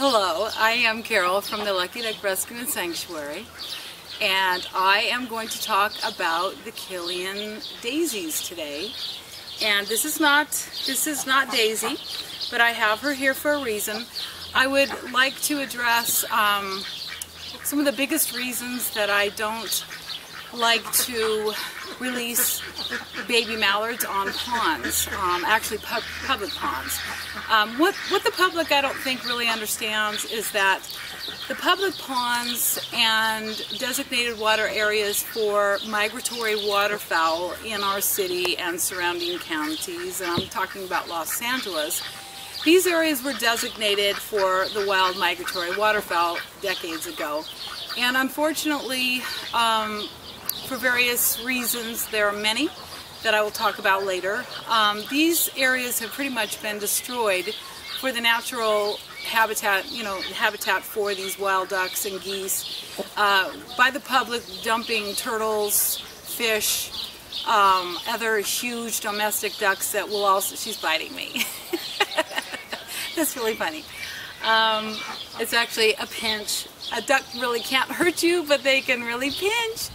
Hello, I am Carol from the Lucky Duck Rescue and Sanctuary, and I am going to talk about the Killian daisies today. And this is not Daisy, but I have her here for a reason. I would like to address some of the biggest reasons that I don't like to release baby mallards on ponds, actually public ponds. What the public I don't think really understands is that the public ponds and designated water areas for migratory waterfowl in our city and surrounding counties, and I'm talking about Los Angeles, these areas were designated for the wild migratory waterfowl decades ago. And unfortunately, for various reasons, there are many that I will talk about later. These areas have pretty much been destroyed for the natural habitat, habitat for these wild ducks and geese by the public dumping turtles, fish, other huge domestic ducks that will also, she's biting me. That's really funny. It's actually a pinch. A duck really can't hurt you, but they can really pinch.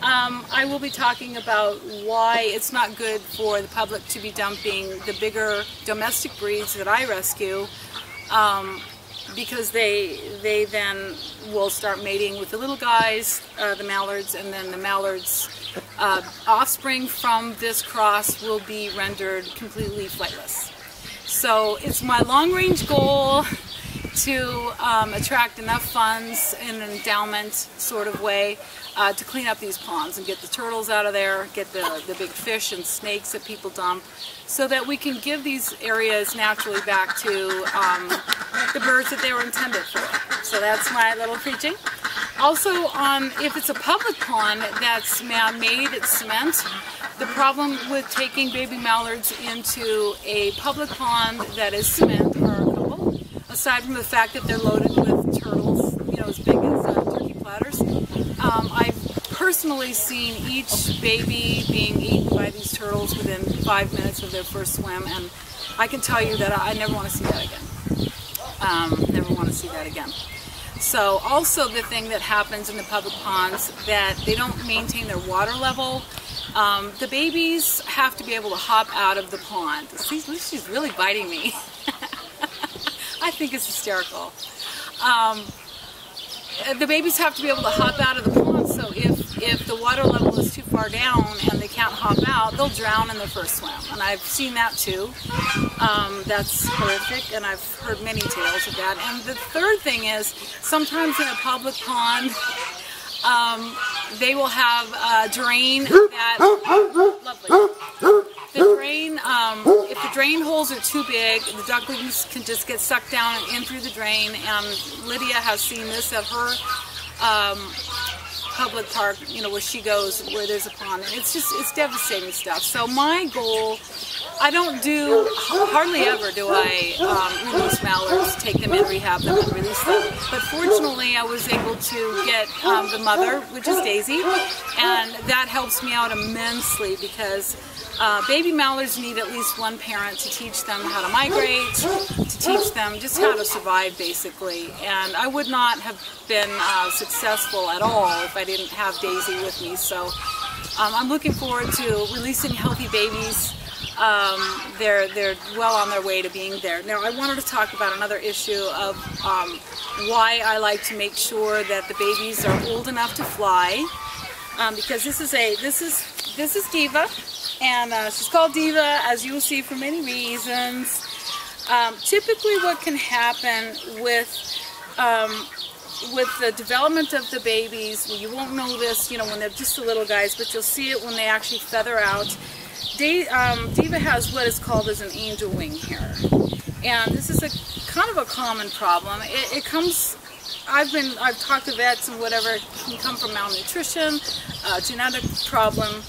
I will be talking about why it's not good for the public to be dumping the bigger domestic breeds that I rescue, because they then will start mating with the little guys, the mallards, and then the mallards' offspring from this cross will be rendered completely flightless. So it's my long-range goal to attract enough funds in an endowment sort of way to clean up these ponds and get the turtles out of there, get the big fish and snakes that people dump, so that we can give these areas naturally back to the birds that they were intended for. So that's my little preaching. Also, if it's a public pond that's man-made, it's cement, the problem with taking baby mallards into a public pond that is cement are a couple. Aside from the fact that they're loaded with turtles, as big as turkey platters. I've personally seen each baby being eaten by these turtles within 5 minutes of their first swim, and I can tell you that I never want to see that again. Never want to see that again. So also the thing that happens in the public ponds, that they don't maintain their water level. The babies have to be able to hop out of the pond. See, she's really biting me. I think it's hysterical. The babies have to be able to hop out of the pond, so if the water level is too far down and they can't hop out, they'll drown in their first swim. And I've seen that too. That's horrific, and I've heard many tales of that. And the third thing is, sometimes in a public pond, they will have a drain that, lovely. The drain, if the drain holes are too big, the ducklings can just get sucked down and in through the drain, and Lydia has seen this at her public park, where she goes, where there's a pond, and it's devastating stuff. So my goal, I don't do, hardly ever do I release mallards, take them in, rehab them, and release them. But fortunately, I was able to get the mother, which is Daisy, and that helps me out immensely, because baby mallards need at least one parent to teach them how to migrate, to teach them just how to survive, basically. And I would not have been successful at all if I didn't have Daisy with me. So I'm looking forward to releasing healthy babies. They're well on their way to being there. Now, I wanted to talk about another issue of why I like to make sure that the babies are old enough to fly, because this is Diva. And she's called Diva, as you will see, for many reasons. Typically what can happen with the development of the babies, well, you won't know this, when they're just the little guys, but you'll see it when they actually feather out. Diva has what is called as an angel wing hair. And this is a kind of a common problem. It comes, I've talked to vets and whatever, it can come from malnutrition, genetic problem.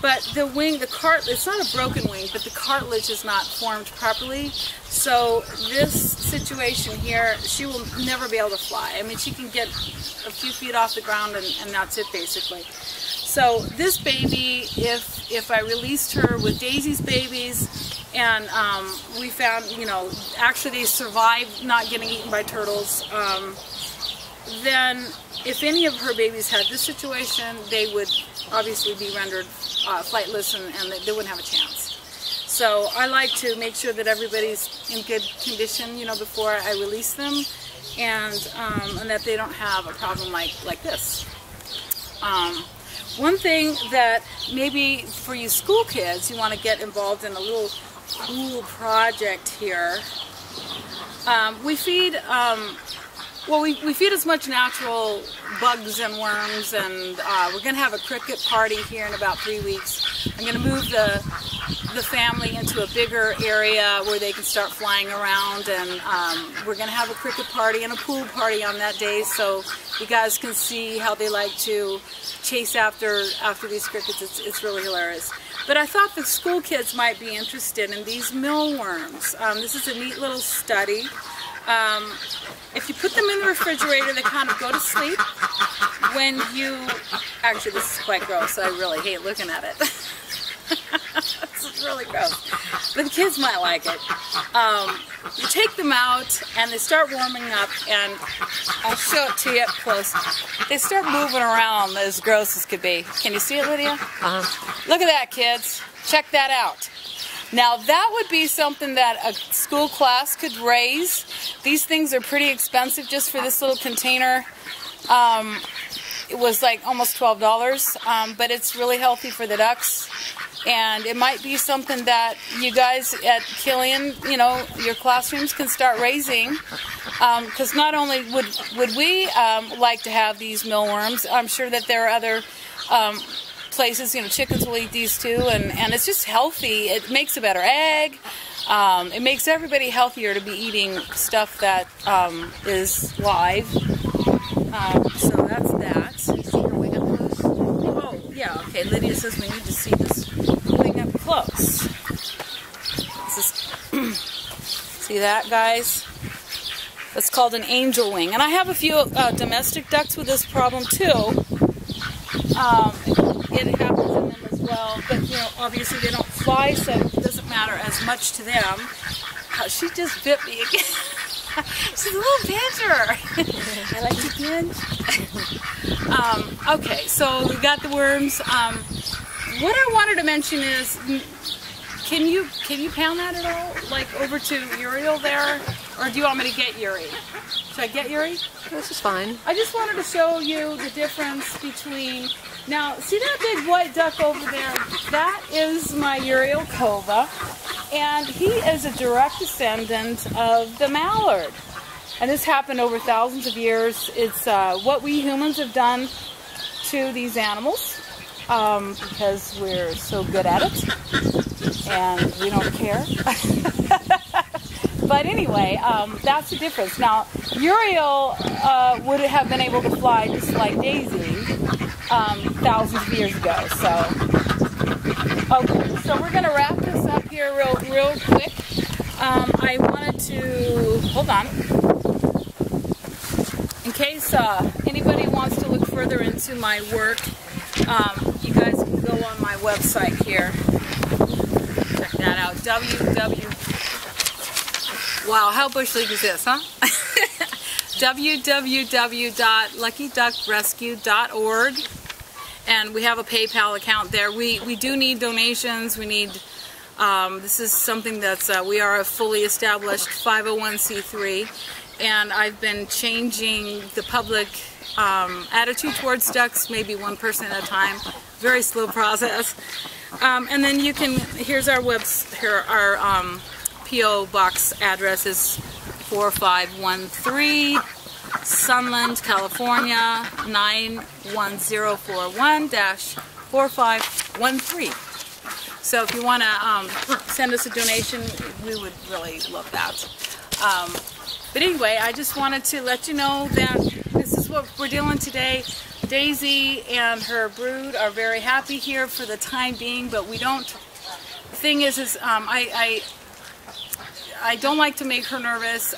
But the wing, it's not a broken wing, but the cartilage is not formed properly. So this situation here, she will never be able to fly. I mean, she can get a few feet off the ground and that's it, basically. So this baby, if I released her with Daisy's babies, And we found, you know, actually they survived not getting eaten by turtles. Then if any of her babies had this situation, they would obviously be rendered flightless, and they wouldn't have a chance. So I like to make sure that everybody's in good condition, you know, before I release them, and that they don't have a problem like this. One thing that maybe for you school kids, you want to get involved in a little cool project here. We feed, we feed as much natural bugs and worms, and we're going to have a cricket party here in about 3 weeks. I'm going to move the family into a bigger area where they can start flying around, and we're going to have a cricket party and a pool party on that day, so you guys can see how they like to chase after these crickets. It's really hilarious. But I thought the school kids might be interested in these millworms. This is a neat little study. If you put them in the refrigerator, they kind of go to sleep. When you, actually this is quite gross, I really hate looking at it. This is really gross, but the kids might like it. You take them out and they start warming up, and I'll show it to you up close. They start moving around as gross as could be. Can you see it, Lydia? Look at that, kids. Check that out. Now that would be something that a school class could raise. These things are pretty expensive just for this little container. It was like almost $12, but it's really healthy for the ducks. And it might be something that you guys at Killian, you know, your classrooms can start raising. Because not only would we like to have these millworms, I'm sure that there are other places, you know, chickens will eat these too, and it's just healthy. It makes a better egg. It makes everybody healthier to be eating stuff that is live. So that's that. Oh, yeah, okay, Lydia says we need to see this wing up close. This is see that, guys? That's called an angel wing. And I have a few domestic ducks with this problem too. It happens in them as well, but you know, obviously they don't fly, so it doesn't matter as much to them. She just bit me again. She's a little pincher. I like to pinch. Okay, so we got the worms. What I wanted to mention is, can you pound that at all, like over to Uriel there, or do you want me to get Uri? Should I get Uri? This is fine. I just wanted to show you the difference between. Now, see that big white duck over there? That is my Uriel Cova, and he is a direct descendant of the Mallard. And this happened over thousands of years. It's what we humans have done to these animals because we're so good at it, and we don't care. But anyway, that's the difference. Now, Uriel would have been able to fly just like Daisy thousands of years ago. So, okay, so we're going to wrap this up here real quick. I wanted to, hold on, in case anybody wants to look further into my work, you guys can go on my website here. Check that out, wow, how bush league is this, huh? www.luckyduckrescue.org, and we have a PayPal account there. We do need donations. We need, this is something that's, we are a fully established 501c3, and I've been changing the public attitude towards ducks, maybe one person at a time. Very slow process. And then you can, here's our our P.O. Box address is 4513 Sunland, California 91041-4513. So if you want to send us a donation, we would really love that. But anyway, I just wanted to let you know that this is what we're doing today. Daisy and her brood are very happy here for the time being, but we don't. The thing is I don't like to make her nervous.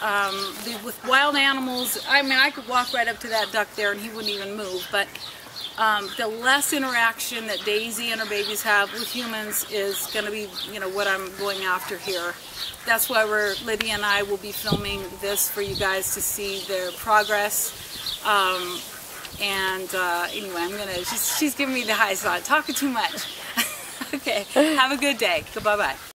With wild animals, I mean, I could walk right up to that duck there and he wouldn't even move, but the less interaction that Daisy and her babies have with humans is going to be, what I'm going after here. That's why Lydia and I will be filming this for you guys to see their progress. Anyway, she's giving me the high side, talking too much. Okay, have a good day. Bye-bye.